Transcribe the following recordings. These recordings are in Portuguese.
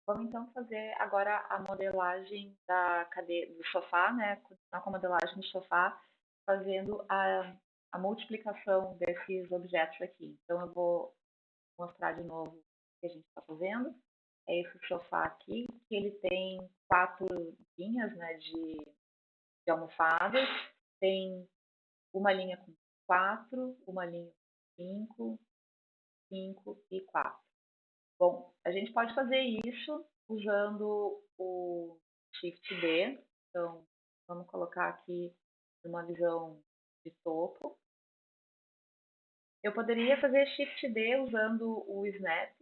Vamos então fazer agora a modelagem da cadeira, do sofá, né? Continuar com a modelagem do sofá, fazendo a multiplicação desses objetos aqui. Então, eu vou mostrar de novo o que a gente está fazendo. É esse sofá aqui, que ele tem 4 linhas, né, de almofadas. Tem uma linha com 4, uma linha com 5, 5 e 4. Bom, a gente pode fazer isso usando o Shift D. Então, vamos colocar aqui uma visão de topo. Eu poderia fazer Shift D usando o Snap,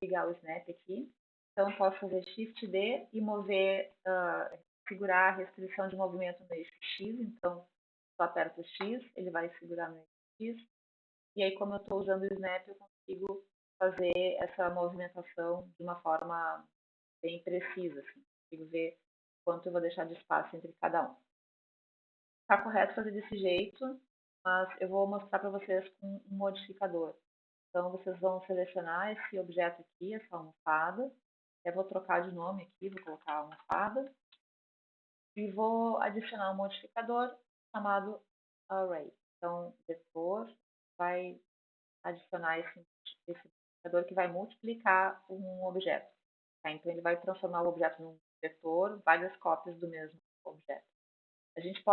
ligar o Snap aqui. Então, posso fazer Shift D e mover, segurar a restrição de movimento no eixo X. Então, só aperto o X, ele vai segurar no eixo X. E aí, como eu estou usando o Snap, eu consigo fazer essa movimentação de uma forma bem precisa. Assim. Consigo ver quanto eu vou deixar de espaço entre cada um. Está correto fazer desse jeito, mas eu vou mostrar para vocês com um modificador. Então, vocês vão selecionar esse objeto aqui, essa almofada. Eu vou trocar de nome aqui, vou colocar almofada. E vou adicionar um modificador chamado Array. Então, vetor vai adicionar esse modificador que vai multiplicar um objeto. Tá? Então, ele vai transformar o objeto num vetor, várias cópias do mesmo objeto. A gente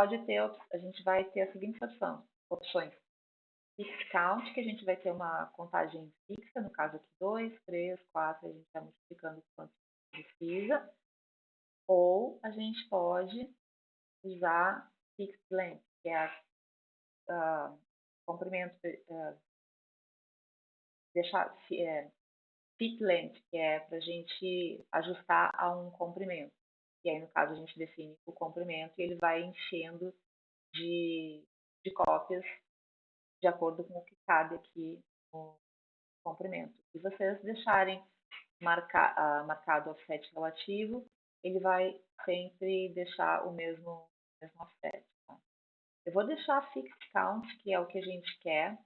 vai ter as seguintes opções. Fixed count, que a gente vai ter uma contagem fixa, no caso aqui 2, 3, 4, a gente está multiplicando quanto precisa. Ou a gente pode usar fixed length, que é a comprimento, deixar fit length, que é para a gente ajustar a um comprimento. E aí, no caso, a gente define o comprimento e ele vai enchendo de, de cópias de acordo com o que cabe aqui no comprimento. Se vocês deixarem marcado o offset relativo, ele vai sempre deixar o mesmo offset. Tá? Eu vou deixar fixed count, que é o que a gente quer.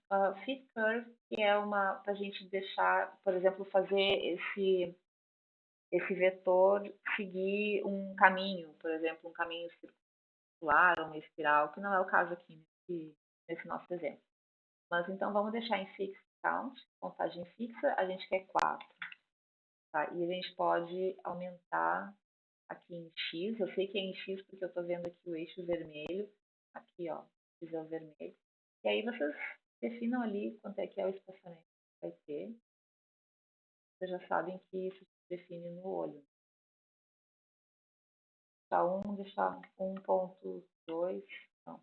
Fit curve, que é uma para a gente deixar, por exemplo, fazer esse vetor seguir um caminho, por exemplo, um caminho circular ou uma espiral, que não é o caso aqui nesse nosso exemplo. Mas então vamos deixar em fixed count, contagem fixa, a gente quer 4. Tá? E a gente pode aumentar aqui em X, eu sei que é em X porque eu estou vendo aqui o eixo vermelho, aqui ó, X é o vermelho. E aí vocês definam ali quanto é que é o espaçamento que vai ter. Vocês já sabem que isso se define no olho. Deixar 1.2, não,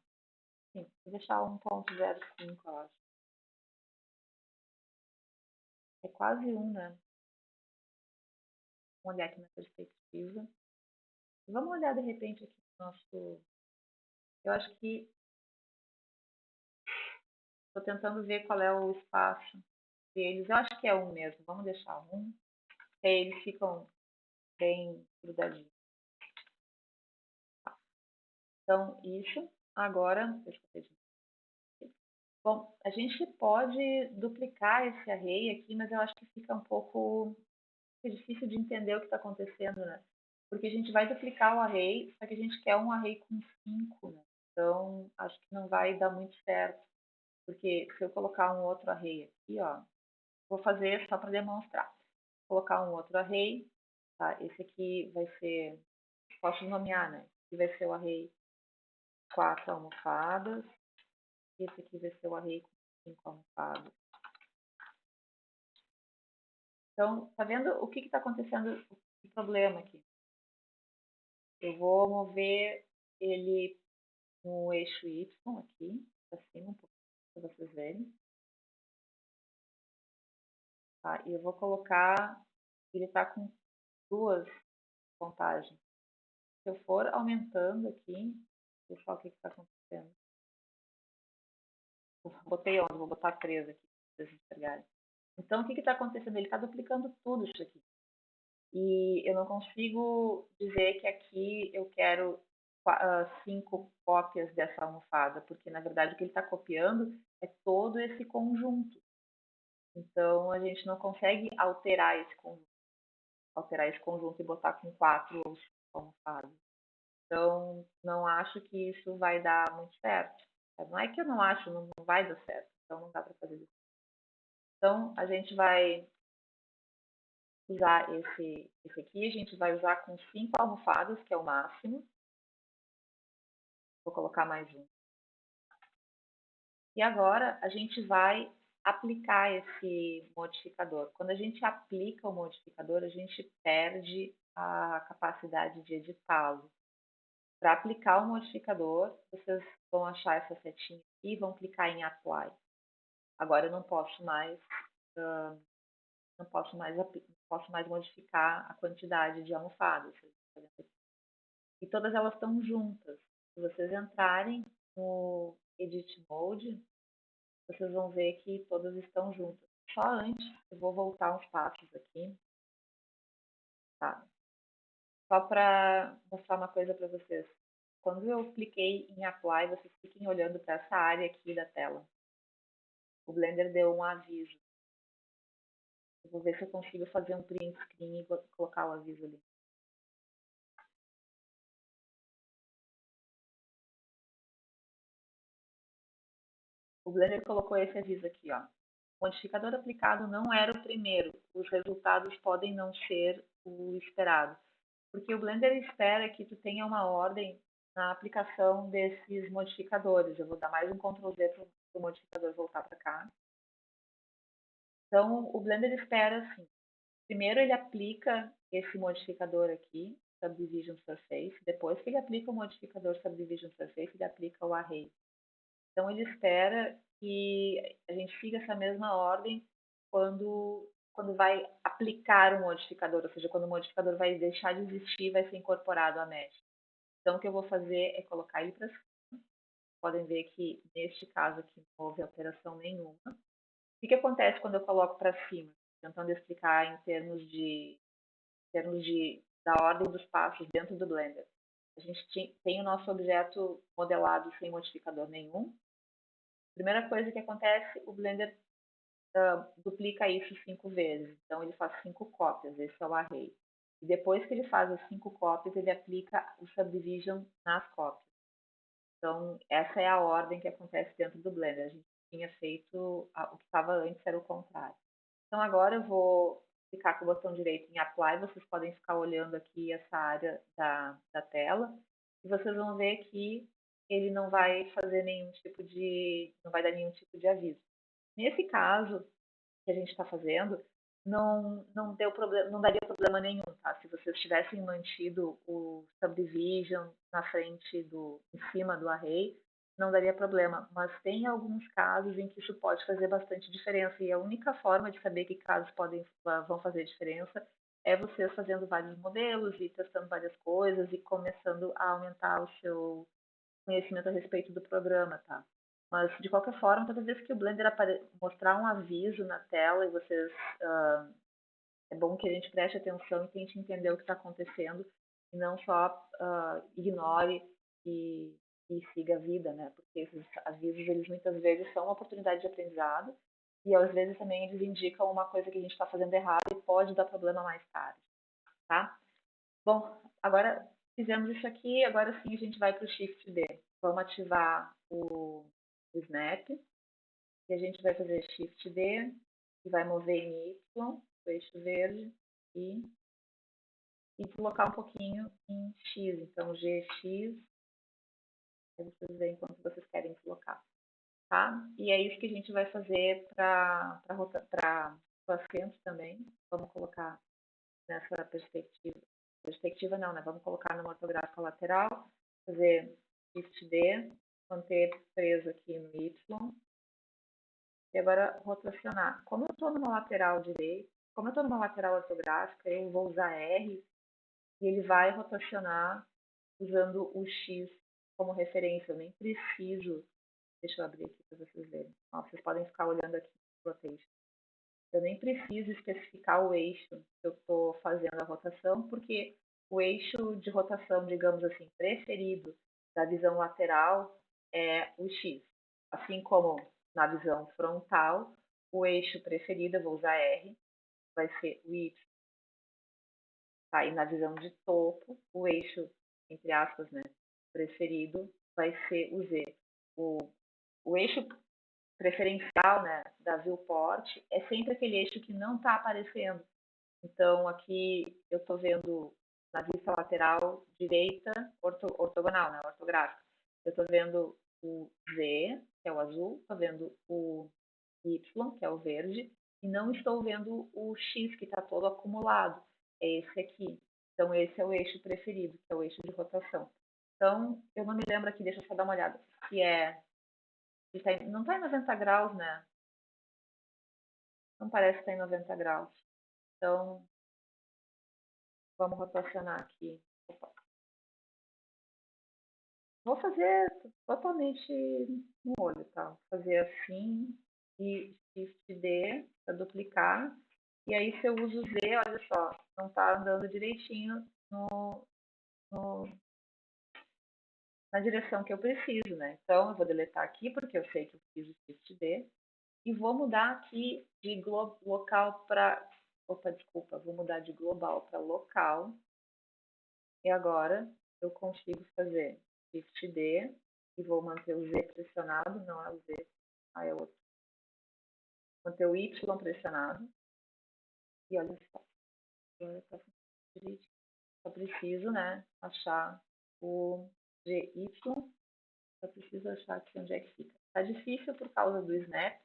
sim, vou deixar 1.05, eu acho. É quase 1, né? Vamos olhar aqui na perspectiva. Vamos olhar de repente aqui no nosso. Eu acho que estou tentando ver qual é o espaço deles. Eu acho que é 1 mesmo. Vamos deixar 1. E aí eles ficam bem grudadinhos. Tá. Então, isso. Agora, deixa eu ver. Bom, a gente pode duplicar esse array aqui, mas eu acho que fica um pouco difícil de entender o que está acontecendo, né? Porque a gente vai duplicar o array, só que a gente quer um array com 5, né? Então, acho que não vai dar muito certo. Porque se eu colocar um outro array aqui, ó, vou fazer só para demonstrar. Vou colocar um outro array, tá? Esse aqui vai ser, posso nomear, né? Esse vai ser o array 4 almofadas. Esse aqui vai ser o array com 5 almofadas. Então, tá vendo o que está acontecendo, o problema aqui? Eu vou mover ele no eixo Y aqui, para cima, um pouco, para vocês verem. Tá? E eu vou colocar, ele está com 2 contagens. Se eu for aumentando aqui, deixa eu ver o que está acontecendo. Botei 11, vou botar 3 aqui, para vocês enxergarem. Então, o que está acontecendo? Ele está duplicando tudo isso aqui. E eu não consigo dizer que aqui eu quero 5 cópias dessa almofada, porque na verdade o que ele está copiando é todo esse conjunto. Então a gente não consegue alterar esse conjunto. alterar esse conjunto e botar com 4 ou 5 almofadas. Então, não acho que isso vai dar muito certo. Não é que eu não acho, não vai dar certo. Então, não dá para fazer isso. Então, a gente vai usar esse aqui. A gente vai usar com 5 almofadas, que é o máximo. Vou colocar mais um. E agora, a gente vai aplicar esse modificador. Quando a gente aplica o modificador, a gente perde a capacidade de editá-lo. Para aplicar o modificador, vocês vão achar essa setinha aqui e vão clicar em Apply. Agora eu não posso mais, não posso mais modificar a quantidade de almofadas. E todas elas estão juntas. Se vocês entrarem no Edit Mode, vocês vão ver que todas estão juntas. Só antes, eu vou voltar uns passos aqui. Tá? Só para mostrar uma coisa para vocês. Quando eu cliquei em Apply, vocês fiquem olhando para essa área aqui da tela. O Blender deu um aviso. Eu vou ver se eu consigo fazer um print screen e colocar o aviso ali. O Blender colocou esse aviso aqui, ó. O modificador aplicado não era o primeiro. Os resultados podem não ser o esperado. Porque o Blender espera que tu tenha uma ordem na aplicação desses modificadores. Eu vou dar mais um Ctrl Z para o modificador voltar para cá. Então, o Blender espera assim. Primeiro ele aplica esse modificador aqui, Subdivision Surface. Depois que ele aplica o modificador Subdivision Surface, ele aplica o Array. Então ele espera que a gente siga essa mesma ordem quando vai aplicar o modificador, ou seja, quando o modificador vai deixar de existir e vai ser incorporado à mesh. Então o que eu vou fazer é colocar ele para cima. Podem ver que neste caso aqui não houve alteração nenhuma. O que acontece quando eu coloco para cima? Tentando explicar em termos da ordem dos passos dentro do Blender. A gente tem o nosso objeto modelado sem modificador nenhum. Primeira coisa que acontece, o Blender duplica isso 5 vezes. Então, ele faz 5 cópias, esse é o array. E depois que ele faz as 5 cópias, ele aplica o subdivision nas cópias. Então, essa é a ordem que acontece dentro do Blender. A gente tinha feito, o que estava antes era o contrário. Então, agora eu vou clicar com o botão direito em Apply. Vocês podem ficar olhando aqui essa área da tela. E vocês vão ver que ele não vai fazer nenhum tipo de, não vai dar nenhum tipo de aviso. Nesse caso que a gente está fazendo, não deu problema, não daria problema nenhum, tá? Se vocês tivessem mantido o subdivision na frente em cima do array, não daria problema. Mas tem alguns casos em que isso pode fazer bastante diferença e a única forma de saber que casos vão fazer diferença é você fazendo vários modelos e testando várias coisas e começando a aumentar o seu conhecimento a respeito do programa, tá? Mas, de qualquer forma, toda vez que o Blender mostrar um aviso na tela, e vocês, é bom que a gente preste atenção e tente entender o que está acontecendo, e não só ignore e, e siga a vida, né? Porque esses avisos, eles muitas vezes são uma oportunidade de aprendizado, e às vezes também eles indicam uma coisa que a gente está fazendo errado e pode dar problema mais tarde, tá? Bom, agora fizemos isso aqui, agora sim a gente vai para o Shift D. Vamos ativar o Snap e a gente vai fazer Shift D e vai mover em Y, o eixo verde, e deslocar um pouquinho em X. Então, GX, aí vocês veem quanto vocês querem deslocar. Tá? E é isso que a gente vai fazer para o assento também. Vamos colocar nessa perspectiva. Perspectiva não, né? Vamos colocar numa ortográfica lateral, fazer Shift D, manter preso aqui no Y, e agora rotacionar. Como eu estou numa lateral direita, como eu estou numa lateral ortográfica, eu vou usar R e ele vai rotacionar usando o X como referência. Eu nem preciso. Deixa eu abrir aqui para vocês verem. Ó, vocês podem ficar olhando aqui no rotation. Eu nem preciso especificar o eixo que eu estou fazendo a rotação, porque o eixo de rotação, digamos assim, preferido da visão lateral é o X. Assim como na visão frontal, o eixo preferido, eu vou usar R, vai ser o Y. Tá? E na visão de topo, o eixo, entre aspas, né, preferido vai ser o Z. O eixo preferencial, né, da viewport é sempre aquele eixo que não está aparecendo. Então, aqui eu estou vendo na vista lateral direita ortogonal, né, ortográfica. Eu estou vendo o Z, que é o azul, estou vendo o Y, que é o verde, e não estou vendo o X, que está todo acumulado. É esse aqui. Então, esse é o eixo preferido, que é o eixo de rotação. Então, eu não me lembro aqui, deixa eu só dar uma olhada, se é... Não está em 90 graus, né? Não parece que está em 90 graus. Então, vamos rotacionar aqui. Opa. Vou fazer totalmente no olho, tá? Vou fazer assim e Shift D para duplicar. E aí, se eu uso Z, olha só, não está andando direitinho na direção que eu preciso, né? Então, eu vou deletar aqui, porque eu sei que eu fiz o Shift D. E vou mudar aqui de local para... Opa, desculpa, vou mudar de global para local. E agora eu consigo fazer Shift D e vou manter o Z pressionado, não é o Z, é outro. Manter o Y pressionado. E olha só, agora está funcionando direitinho. Só preciso, né, achar o GY. Só preciso achar aqui onde é que fica. Tá difícil por causa do snap.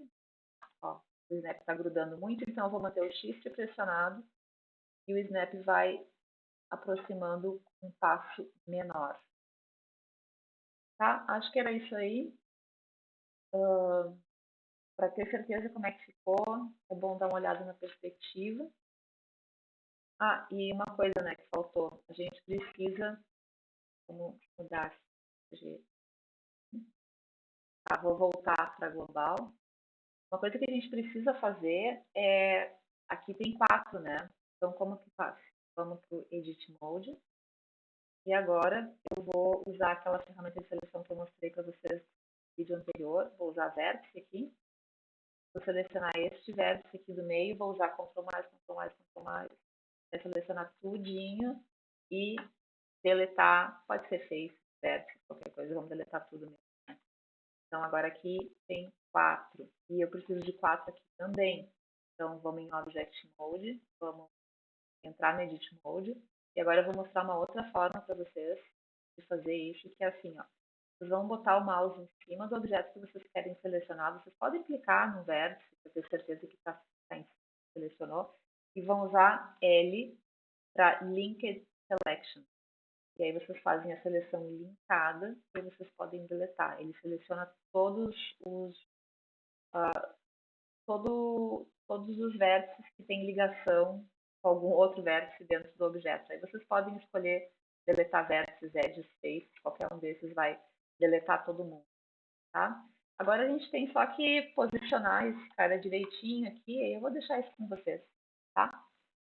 Ó, o snap está grudando muito, então eu vou manter o Shift pressionado e o snap vai aproximando um passo menor. Tá? Acho que era isso aí. Para ter certeza como é que ficou, é bom dar uma olhada na perspectiva. Ah, e uma coisa, né, que faltou. A gente precisa, vamos mudar de... Tá, vou voltar para global. Uma coisa que a gente precisa fazer é, aqui tem 4, né? Então, como que faz? Vamos para o Edit Mode. E agora eu vou usar aquela ferramenta de seleção que eu mostrei para vocês no vídeo anterior. Vou usar vértice aqui. Vou selecionar este vértice aqui do meio. Vou usar Ctrl+, Ctrl+, Ctrl+. É selecionar tudinho e deletar. Pode ser face, vértice, qualquer coisa. Vamos deletar tudo mesmo, né? Então, agora aqui tem 4. E eu preciso de 4 aqui também. Então, vamos em Object Mode. Vamos entrar no Edit Mode. E agora eu vou mostrar uma outra forma para vocês de fazer isso, que é assim, ó. Vocês vão botar o mouse em cima do objeto que vocês querem selecionar. Vocês podem clicar no vértice para ter certeza que selecionou. E vão usar L para Linked Selection. E aí vocês fazem a seleção linkada e vocês podem deletar. Ele seleciona todos os vértices que têm ligação com algum outro vértice dentro do objeto. Aí vocês podem escolher deletar vértices, edges, faces, qualquer um desses vai deletar todo mundo, tá? Agora a gente tem só que posicionar esse cara direitinho aqui, e eu vou deixar isso com vocês, tá?